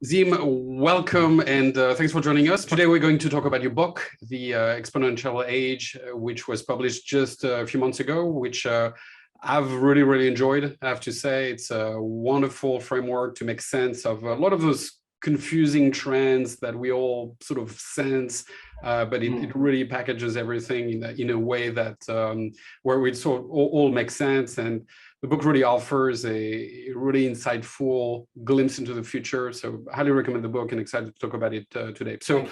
Azeem, welcome and thanks for joining us. Today we're going to talk about your book, The Exponential Age, which was published just a few months ago, which I've really enjoyed, I have to say. It's a wonderful framework to make sense of a lot of those confusing trends that we all sort of sense, but it really packages everything in a way that where it sort of all makes sense. And the book really offers a really insightful glimpse into the future. So I highly recommend the book and excited to talk about it today. So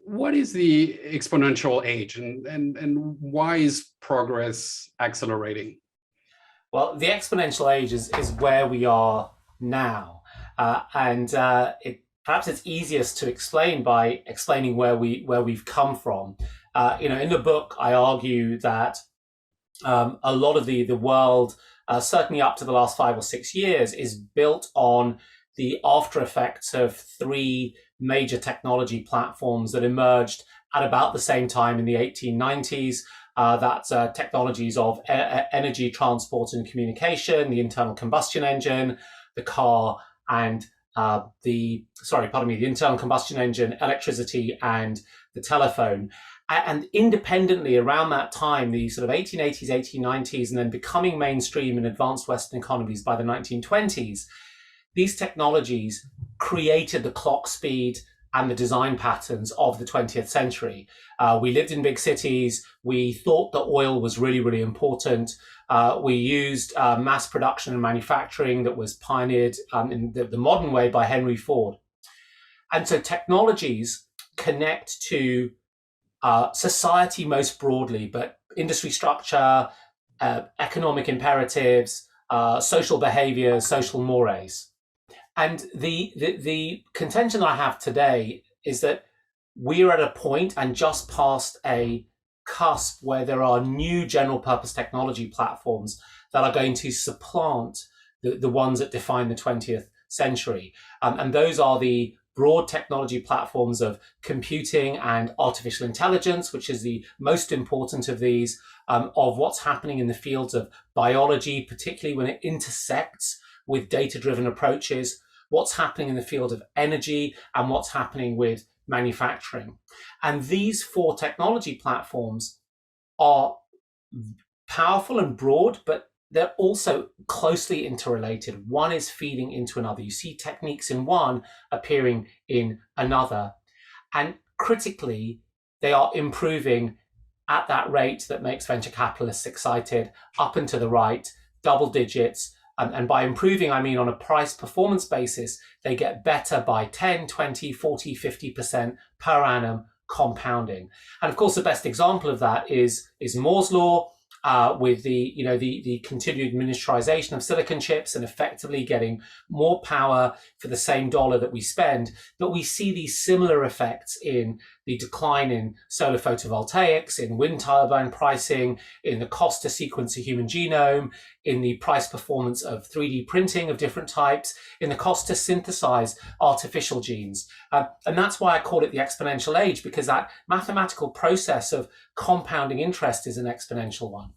what is the exponential age and why is progress accelerating? Well, the exponential age is where we are now. Perhaps it's easiest to explain by explaining where we've come from. In the book, I argue that a lot of the world, certainly up to the last 5 or 6 years, is built on the after effects of three major technology platforms that emerged at about the same time in the 1890s. That's technologies of energy, transport, and communication, the internal combustion engine, the car, and the internal combustion engine, electricity, and the telephone. And independently around that time, the sort of 1880s, 1890s, and then becoming mainstream in advanced Western economies by the 1920s, these technologies created the clock speed and the design patterns of the 20th century. We lived in big cities. We thought that oil was really important. We used mass production and manufacturing that was pioneered in the modern way by Henry Ford. And so technologies connect to society most broadly, but industry structure, economic imperatives, social behaviors, social mores. And the contention that I have today is that we're at a point and just past a cusp where there are new general purpose technology platforms that are going to supplant the ones that define the 20th century. And those are the broad technology platforms of computing and artificial intelligence, which is the most important of these, of what's happening in the fields of biology, particularly when it intersects with data-driven approaches, what's happening in the field of energy, and what's happening with manufacturing. And these four technology platforms are powerful and broad, but they're also closely interrelated. One is feeding into another. You see techniques in one appearing in another. And critically, they are improving at that rate that makes venture capitalists excited, up and to the right, double digits. And by improving, I mean on a price performance basis, they get better by 10, 20, 40, 50% per annum compounding. And of course, the best example of that is Moore's law, with the continued miniaturization of silicon chips and effectively getting more power for the same dollar that we spend. But we see these similar effects in the decline in solar photovoltaics, in wind turbine pricing, in the cost to sequence a human genome, in the price performance of 3D printing of different types, in the cost to synthesize artificial genes. And that's why I call it the exponential age, because that mathematical process of compounding interest is an exponential one.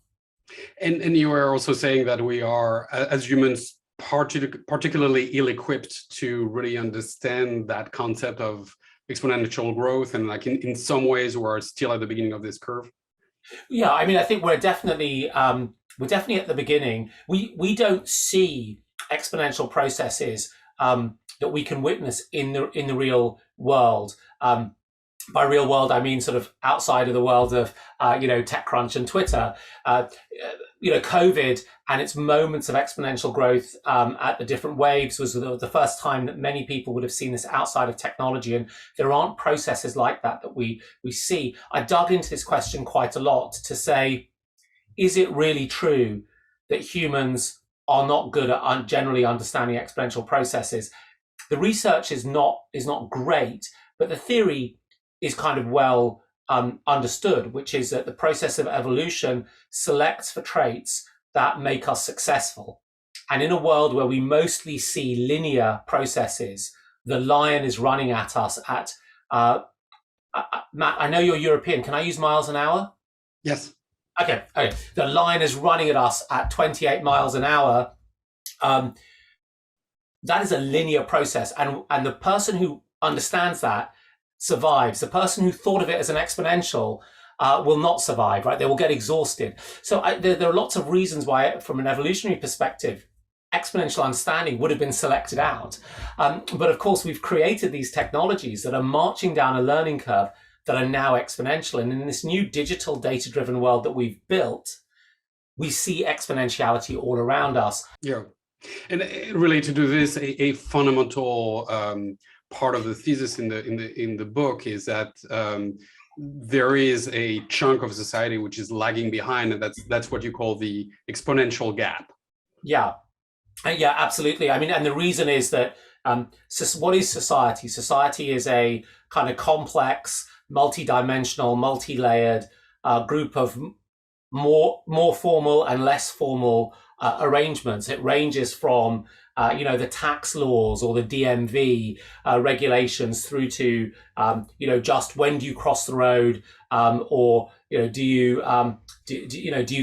And you are also saying that we are, as humans, particularly ill-equipped to really understand that concept of exponential growth, and like in some ways we're still at the beginning of this curve. Yeah, I mean, I think we're definitely at the beginning. We don't see exponential processes that we can witness in the real world. By real world, I mean sort of outside of the world of TechCrunch and Twitter. COVID and its moments of exponential growth at the different waves was the first time that many people would have seen this outside of technology, and there aren't processes like that we see. I dug into this question quite a lot to say, is it really true that humans are not good at generally understanding exponential processes? The research is not great, but the theory is kind of well understood, which is that the process of evolution selects for traits that make us successful. And in a world where we mostly see linear processes, the lion is running at us at, Matt, I know you're European. Can I use miles an hour? Yes. Okay. The lion is running at us at 28 miles an hour. that is a linear process, and the person who understands that survives. The person who thought of it as an exponential will not survive, right? They will get exhausted. So there are lots of reasons why, from an evolutionary perspective, exponential understanding would have been selected out. But of course, we've created these technologies that are marching down a learning curve that are now exponential. And in this new digital data-driven world that we've built, we see exponentiality all around us. Yeah. And related to this, a fundamental part of the thesis in the book is that there is a chunk of society which is lagging behind, and that's what you call the exponential gap. Yeah, absolutely. I mean, and the reason is that what is society? Society is a kind of complex, multi-dimensional, multi-layered group of more formal and less formal arrangements. It ranges from the tax laws or the DMV regulations through to just when do you cross the road, or do you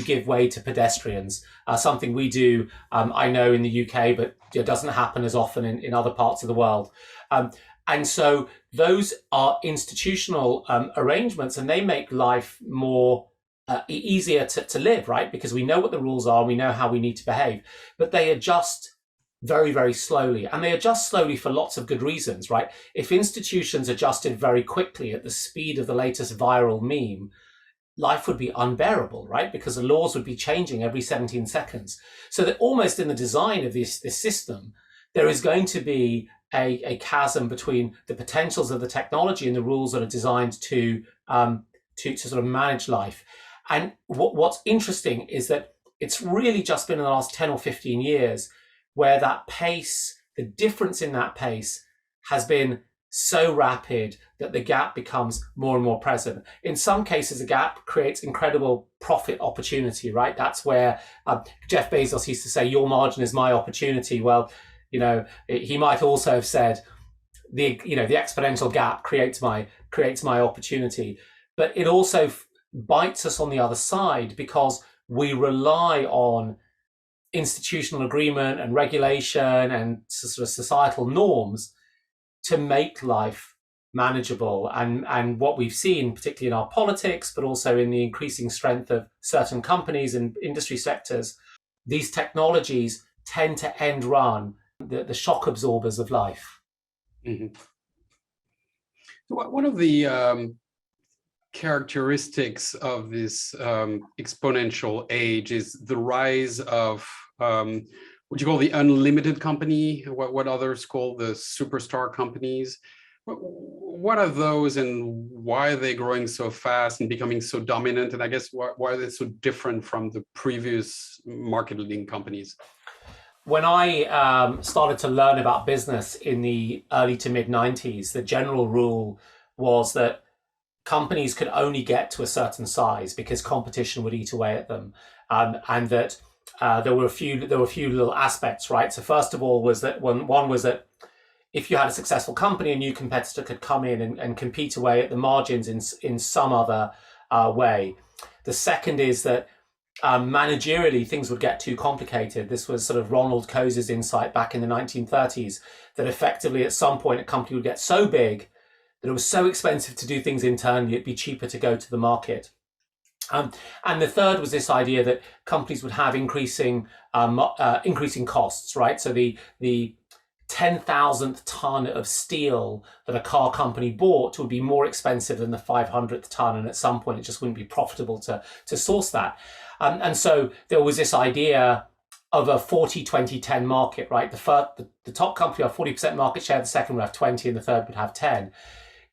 give way to pedestrians? Something we do, I know, in the UK, but it doesn't happen as often in other parts of the world. And so those are institutional arrangements, and they make life more easier to live, right? Because we know what the rules are, we know how we need to behave, but they adjust very, very slowly. And they adjust slowly for lots of good reasons, right? If institutions adjusted very quickly at the speed of the latest viral meme, life would be unbearable, right? Because the laws would be changing every 17 seconds. So that almost in the design of this system, there is going to be a chasm between the potentials of the technology and the rules that are designed to sort of manage life. And what's interesting is that it's really just been in the last 10 or 15 years where that pace, the difference in that pace has been so rapid that the gap becomes more and more present. In some cases, the gap creates incredible profit opportunity, right? That's where Jeff Bezos used to say, your margin is my opportunity. Well, he might also have said, the exponential gap creates my opportunity. But it also bites us on the other side because we rely on institutional agreement and regulation and sort of societal norms to make life manageable. And what we've seen, particularly in our politics, but also in the increasing strength of certain companies and industry sectors, these technologies tend to end run the shock absorbers of life. Mm-hmm. One of the characteristics of this exponential age is the rise of what you call the unlimited company, what others call the superstar companies. What are those, and why are they growing so fast and becoming so dominant? And I guess why are they so different from the previous market-leading companies? When I started to learn about business in the early to mid 90s, the general rule was that companies could only get to a certain size because competition would eat away at them, and that there were a few little aspects, right? So first of all was that one was that if you had a successful company, a new competitor could come in and compete away at the margins in some other way. The second is that managerially things would get too complicated. This was sort of Ronald Coase's insight back in the 1930s, that effectively at some point a company would get so big that it was so expensive to do things internally, it'd be cheaper to go to the market. And the third was this idea that companies would have increasing costs, right? So the 10,000th ton of steel that a car company bought would be more expensive than the 500th ton, and at some point it just wouldn't be profitable to source that. And so there was this idea of a 40-20-10 market, right? The top company would have 40% market share, the second would have 20, and the third would have 10.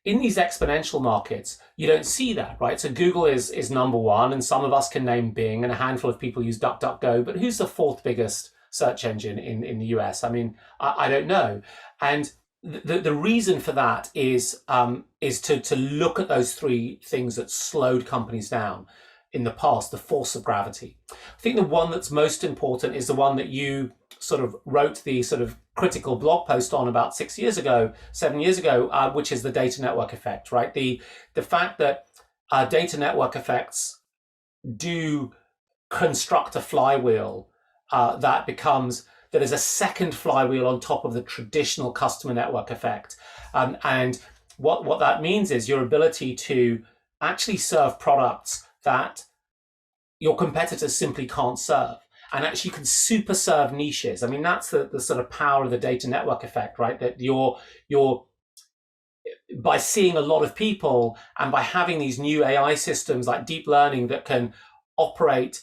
In these exponential markets, you don't see that, right? So Google is number one, and some of us can name Bing, and a handful of people use DuckDuckGo, but who's the fourth biggest search engine in the US? I mean, I don't know. And the reason for that is to look at those three things that slowed companies down in the past, the force of gravity. I think the one that's most important is the one that you sort of wrote the sort of critical blog post on about 7 years ago, which is the data network effect, right? The fact that data network effects do construct a flywheel that that is a second flywheel on top of the traditional customer network effect. And what that means is your ability to actually serve products that your competitors simply can't serve. And actually you can super serve niches. I mean, that's the sort of power of the data network effect, right? That you're by seeing a lot of people and by having these new AI systems like deep learning that can operate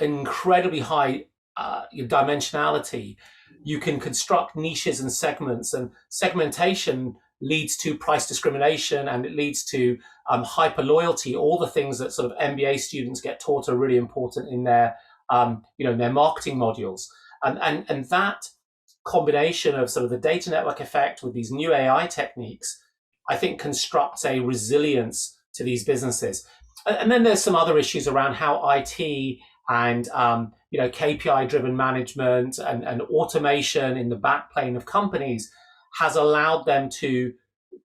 incredibly high dimensionality, you can construct niches and segments, and segmentation leads to price discrimination, and it leads to hyper loyalty. All the things that sort of MBA students get taught are really important in their their marketing modules, and that combination of sort of the data network effect with these new AI techniques, I think, constructs a resilience to these businesses. And then there's some other issues around how IT and KPI-driven management and automation in the backplane of companies has allowed them to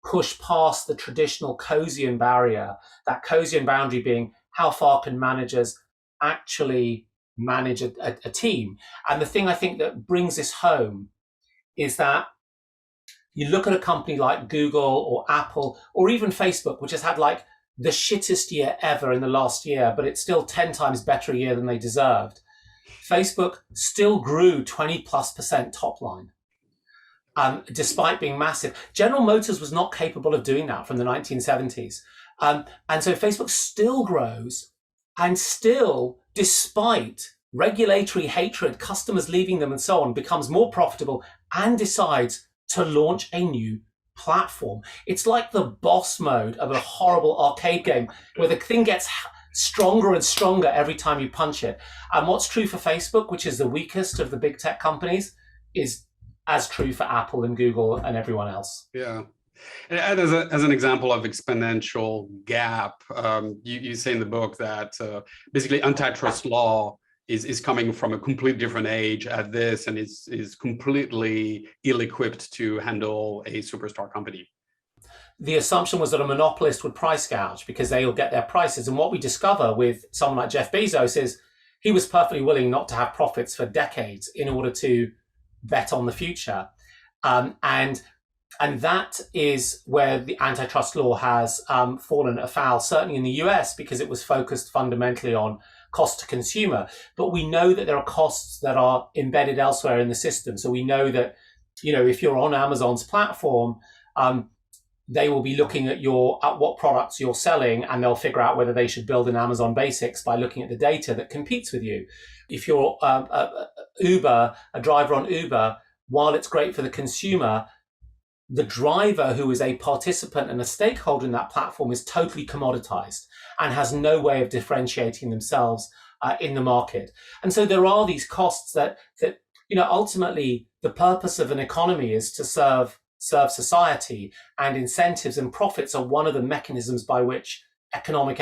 push past the traditional Coasian barrier. That Coasian boundary being how far can managers actually manage a team. And the thing I think that brings this home is that you look at a company like Google or Apple or even Facebook, which has had like the shittest year ever in the last year, but it's still 10 times better a year than they deserved. Facebook still grew 20+% top line, despite being massive. General Motors was not capable of doing that from the 1970s. And so Facebook still grows, and still, despite regulatory hatred, customers leaving them and so on, becomes more profitable and decides to launch a new platform. It's like the boss mode of a horrible arcade game where the thing gets stronger and stronger every time you punch it. And what's true for Facebook, which is the weakest of the big tech companies, is as true for Apple and Google and everyone else. Yeah. And as an example of exponential gap, you say in the book that basically antitrust law is coming from a completely different age at this, and is completely ill-equipped to handle a superstar company. The assumption was that a monopolist would price gouge because they'll get their prices. And what we discover with someone like Jeff Bezos is he was perfectly willing not to have profits for decades in order to bet on the future. And that is where the antitrust law has fallen afoul, certainly in the US, because it was focused fundamentally on cost to consumer. But we know that there are costs that are embedded elsewhere in the system. So we know that, if you're on Amazon's platform, they will be looking at what products you're selling, and they'll figure out whether they should build an Amazon Basics by looking at the data that competes with you. If you're Uber, a driver on Uber, while it's great for the consumer, the driver who is a participant and a stakeholder in that platform is totally commoditized and has no way of differentiating themselves in the market. And so there are these costs that ultimately the purpose of an economy is to serve society, and incentives and profits are one of the mechanisms by which economic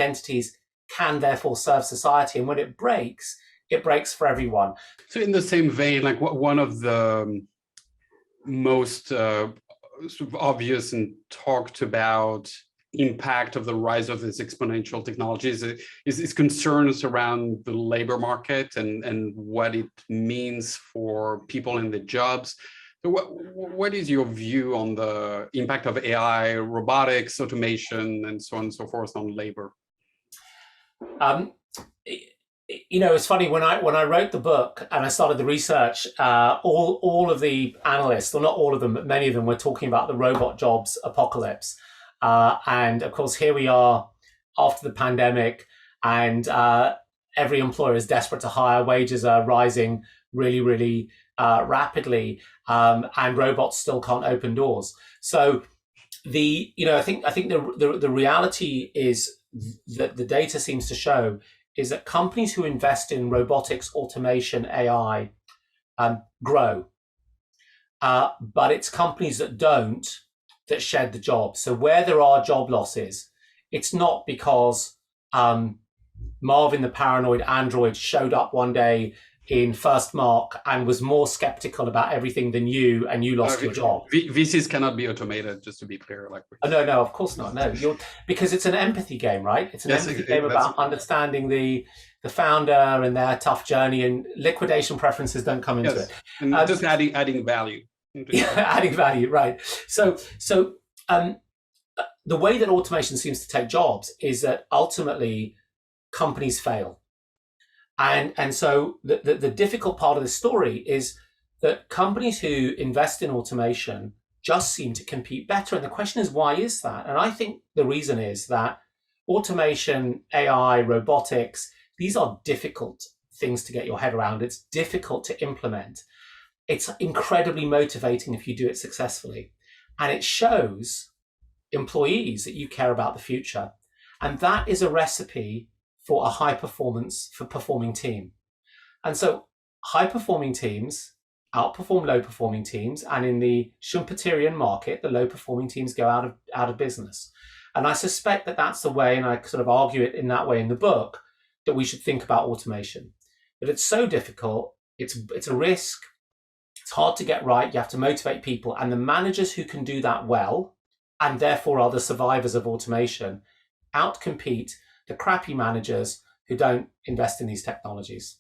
entities can therefore serve society. And when it breaks for everyone. So in the same vein, like one of the most sort of obvious and talked about impact of the rise of this exponential technologies is concerns around the labor market and what it means for people in the jobs. So what is your view on the impact of AI, robotics, automation, and so on and so forth on labor? It's funny, when I wrote the book and I started the research, all of the analysts, or not all of them, but many of them, were talking about the robot jobs apocalypse. And of course, here we are after the pandemic, and every employer is desperate to hire. Wages are rising really, really rapidly, and robots still can't open doors. So I think the reality is that the data seems to show is that companies who invest in robotics, automation, AI grow, but it's companies that don't that shed the jobs. So where there are job losses, it's not because Marvin the paranoid android showed up one day in FirstMark and was more skeptical about everything than you, and you lost your job. VCs cannot be automated, just to be clear. No, of course not. No, because it's an empathy game, right? It's an empathy game about understanding the the founder and their tough journey, and liquidation preferences don't come into it. And just adding value. Yeah, adding value, right. So the way that automation seems to take jobs is that ultimately companies fail. And so the difficult part of the story is that companies who invest in automation just seem to compete better. And the question is, why is that? And I think the reason is that automation, AI, robotics, these are difficult things to get your head around. It's difficult to implement. It's incredibly motivating if you do it successfully. And it shows employees that you care about the future. And that is a recipe for a high performance, for performing team. And so high performing teams outperform low performing teams. And in the Schumpeterian market, the low performing teams go out of business. And I suspect that that's the way, and I sort of argue it in that way in the book, that we should think about automation. That it's so difficult, it's a risk, it's hard to get right, you have to motivate people. And the managers who can do that well, and therefore are the survivors of automation, outcompete the crappy managers who don't invest in these technologies.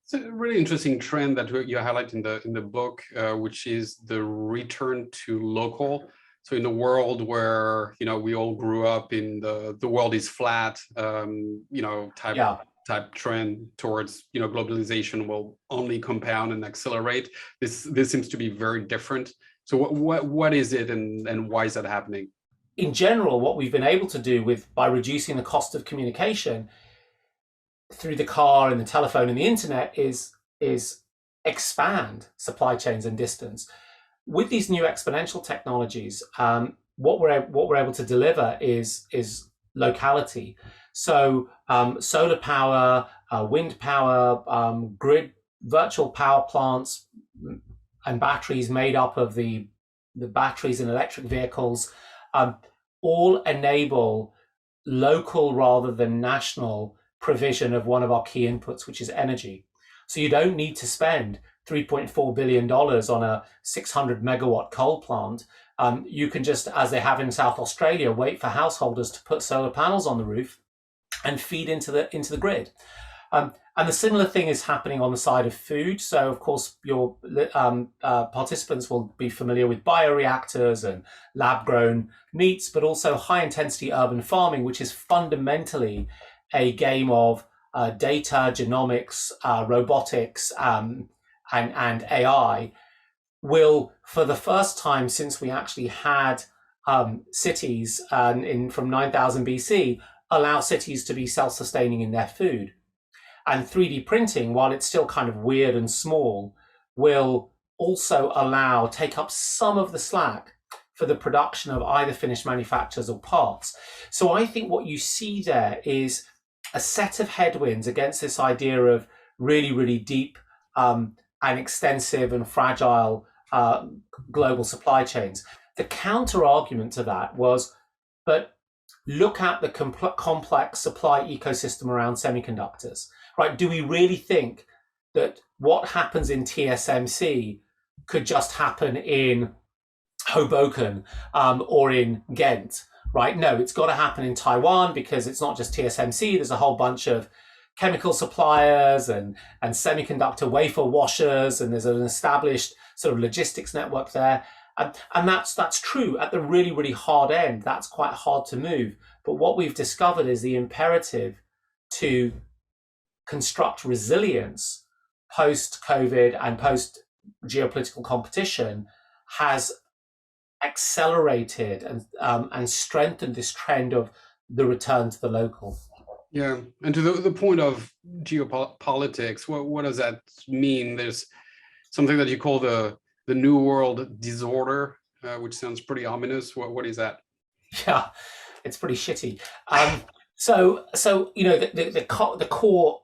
It's a really interesting trend that you highlight in the book, which is the return to local. So in a world where we all grew up in the world is flat, type trend towards globalization will only compound and accelerate. This seems to be very different. So what is it, and why is that happening? In general, what we've been able to do by reducing the cost of communication through the car and the telephone and the internet is expand supply chains and distance. With these new exponential technologies, what we're able to deliver is locality. So solar power, wind power, grid virtual power plants, and batteries made up of the batteries in electric vehicles, all enable local rather than national provision of one of our key inputs, which is energy. So you don't need to spend $3.4 billion on a 600 megawatt coal plant. You can just, as they have in South Australia, wait for householders to put solar panels on the roof and feed into the grid. And the similar thing is happening on the side of food. So, of course, your participants will be familiar with bioreactors and lab-grown meats, but also high-intensity urban farming, which is fundamentally a game of data, genomics, robotics, and AI, will, for the first time since we actually had cities from 9000 BC, allow cities to be self-sustaining in their food. And 3D printing, while it's still kind of weird and small, will also take up some of the slack for the production of either finished manufactures or parts. So I think what you see there is a set of headwinds against this idea of really, really deep and extensive and fragile global supply chains. The counter argument to that was, but look at the complex supply ecosystem around semiconductors, right? Do we really think that what happens in TSMC could just happen in Hoboken or in Ghent, right? No, it's got to happen in Taiwan, because it's not just TSMC. There's a whole bunch of chemical suppliers and semiconductor wafer washers, and there's an established sort of logistics network there. And that's true at the really, really hard end. That's quite hard to move. But what we've discovered is the imperative to construct resilience post-COVID and post-geopolitical competition has accelerated and strengthened this trend of the return to the local. Yeah, and to the point of geopolitics, what does that mean? There's something that you call the New World Disorder, which sounds pretty ominous. What is that? Yeah, it's pretty shitty. So the core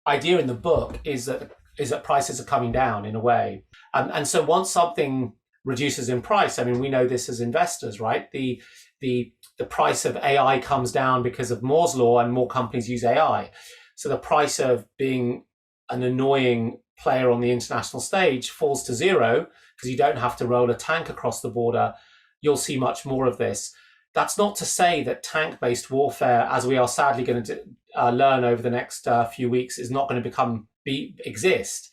idea in the book is that prices are coming down in a way, and so once something reduces in price, I mean, we know this as investors, right? The price of AI comes down because of Moore's law, and more companies use AI. So the price of being an annoying player on the international stage falls to zero because you don't have to roll a tank across the border. You'll see much more of this. That's not to say that tank-based warfare, as we are sadly going to learn over the next few weeks, is not going to exist.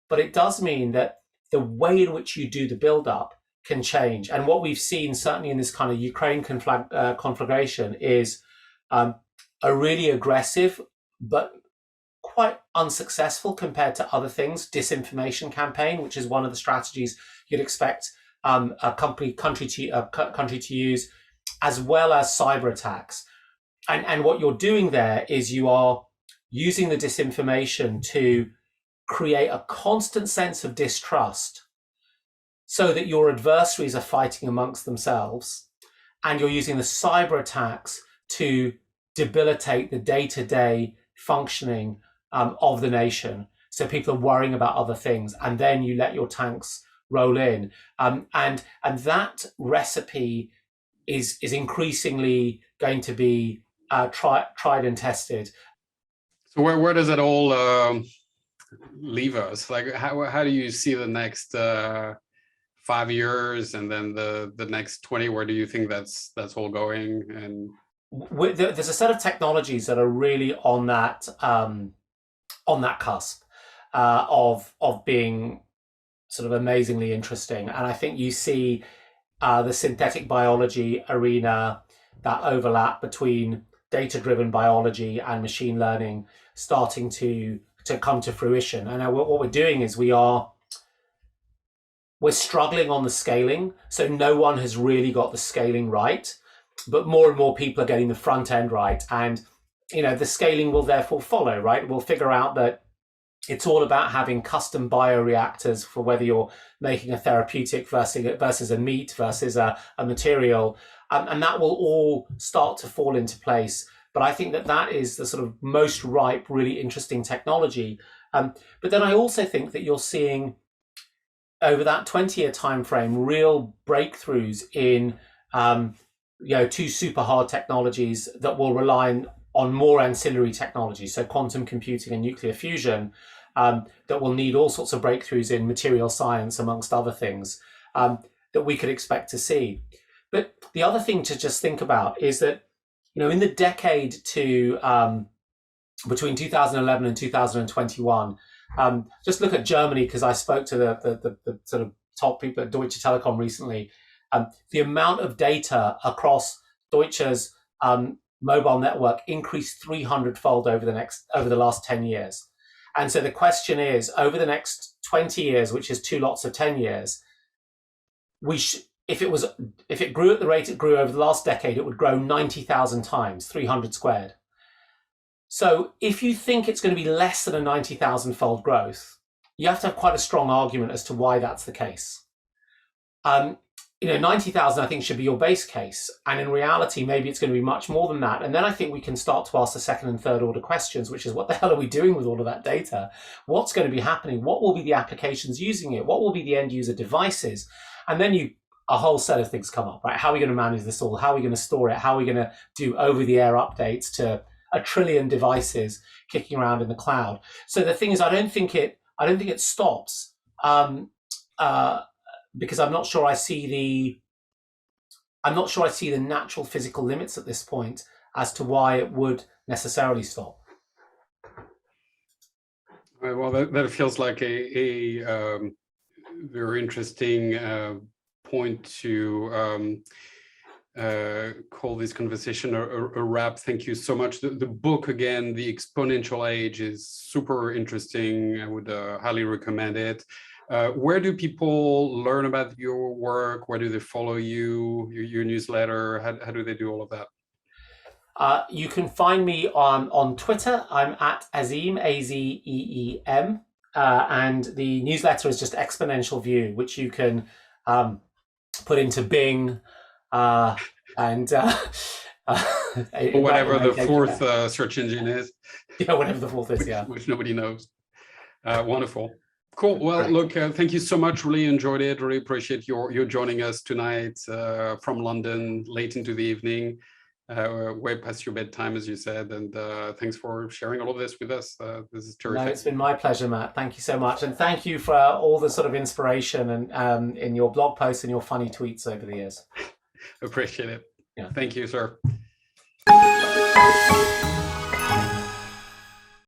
But it does mean that the way in which you do the build-up can change. And what we've seen, certainly in this kind of Ukraine conflagration, is a really aggressive but quite unsuccessful compared to other things disinformation campaign, which is one of the strategies you'd expect a country to use, as well as cyber attacks. And what you're doing there is you are using the disinformation to create a constant sense of distrust so that your adversaries are fighting amongst themselves, and you're using the cyber attacks to debilitate the day-to-day functioning of the nation. So people are worrying about other things, and then you let your tanks roll in. And that recipe is increasingly going to be tried and tested. So where does it all leave us? Like, how do you see the next 5 years, and then the next 20? Where do you think that's all going? And there's a set of technologies that are really on that cusp of being sort of amazingly interesting. And I think you see the synthetic biology arena, that overlap between data-driven biology and machine learning starting to come to fruition. And what we're doing is we're struggling on the scaling. So no one has really got the scaling right, but more and more people are getting the front end right. And, the scaling will therefore follow, right? We'll figure out that it's all about having custom bioreactors for whether you're making a therapeutic versus a meat versus a material. And that will all start to fall into place. But I think that is the sort of most ripe, really interesting technology. But then I also think that you're seeing over that 20-year time frame real breakthroughs in two super hard technologies that will rely on more ancillary technologies, so quantum computing and nuclear fusion, that will need all sorts of breakthroughs in material science, amongst other things, that we could expect to see. But the other thing to just think about is that, in the decade to between 2011 and 2021, just look at Germany, because I spoke to the sort of top people at Deutsche Telekom recently. The amount of data across Deutsche's mobile network increased 300-fold over the last 10 years. And so the question is, over the next 20 years, which is 2 lots of 10 years, if it grew at the rate it grew over the last decade, it would grow 90,000 times, 300 squared. So if you think it's going to be less than a 90,000-fold growth, you have to have quite a strong argument as to why that's the case. 90,000, I think, should be your base case. And in reality, maybe it's going to be much more than that. And then I think we can start to ask the second and third order questions, which is, what the hell are we doing with all of that data? What's going to be happening? What will be the applications using it? What will be the end user devices? And then a whole set of things come up, right? How are we going to manage this all? How are we going to store it? How are we going to do over-the-air updates to 1 trillion devices kicking around in the cloud? So the thing is, I don't think it stops. Because I'm not sure I see the natural physical limits at this point as to why it would necessarily stop. Well, that feels like a very interesting point to call this conversation a wrap. Thank you so much. The book, again, The Exponential Age, is super interesting. I would highly recommend it. Where do people learn about your work? Where do they follow you, your newsletter? How do they do all of that? You can find me on Twitter. I'm at Azeem, Azeem. And the newsletter is just Exponential View, which you can put into Bing and or whatever the fourth search engine is. Yeah, whatever the fourth is, yeah. Which nobody knows. Wonderful. Cool. Well, look, thank you so much. Really enjoyed it. Really appreciate your joining us tonight from London, late into the evening, way past your bedtime, as you said. And thanks for sharing all of this with us. This is terrific. No, it's been my pleasure, Matt. Thank you so much. And thank you for all the sort of inspiration and in your blog posts and your funny tweets over the years. Appreciate it. Thank you, sir.